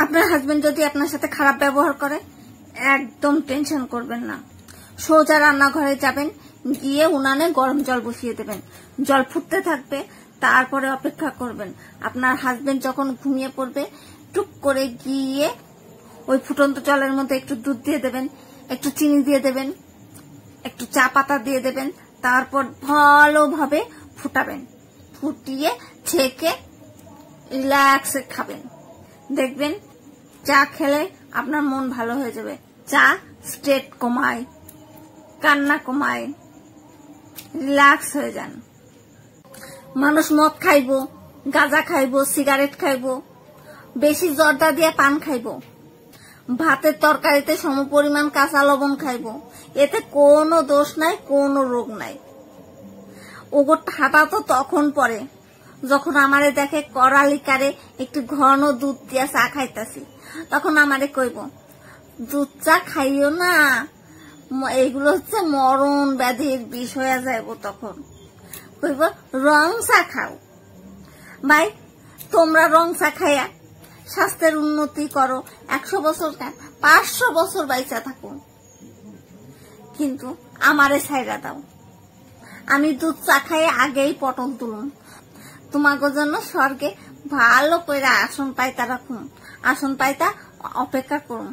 আপনার হাজবেন্ড যদি আপনার সাথে খারাপ ব্যবহার করে একদম টেনশন করবেন না, সোজা রান্নাঘরে যাবেন, গিয়ে উনানে গরম জল বসিয়ে দেবেন, জল ফুটতে থাকবে, তারপরে অপেক্ষা করবেন। আপনার হাজবেন্ড যখন ঘুমিয়ে পড়বে টুক করে গিয়ে ওই ফুটন্ত জলের মধ্যে একটু দুধ দিয়ে দেবেন, একটু চিনি দিয়ে দেবেন, একটু চা পাতা দিয়ে দেবেন, তারপর ভালোভাবে ফুটাবেন, ফুটিয়ে ছেঁকে রিল্যাক্সে খাবেন। দেখবেন চা খেলে আপনার মন ভালো হয়ে যাবে। চা স্ট্রেস কমায়, কান্না কমায়, রিল্যাক্স হয়ে যান। মানুষ মদ খাইবো, গাঁজা খাইবো, সিগারেট খাইবো, বেশি জর্দা দিয়ে পান খাইবো, ভাতের তরকারিতে সমপরিমাণ কাঁচা লবণ খাইবো, এতে কোনো দোষ নাই, কোনো রোগ নাই। ওগো ঠাটা তো তখন পরে যখন আমারে দেখে কড়ালিকারে একটু ঘন দুধ দিয়া চা খাইতাছি, তখন আমারে কইব দুধ চা খাইও না, এইগুলো হচ্ছে মরণ ব্যাধির বিষ হয়ে যাইব। তখন কইব রং চা খাও। ভাই, তোমরা রং চা খাইয়া স্বাস্থ্যের উন্নতি করো, 100 বছর 500 বছর বাইচা থাকো, কিন্তু আমারে ছাইরা দাও। আমি দুধ চা খাইয়ে আগেই পটল তুলুম, তোমাকে জন্য স্বর্গে ভালো করে আসন পাইতা রাখুন, আসন পাইতা অপেক্ষা করুন।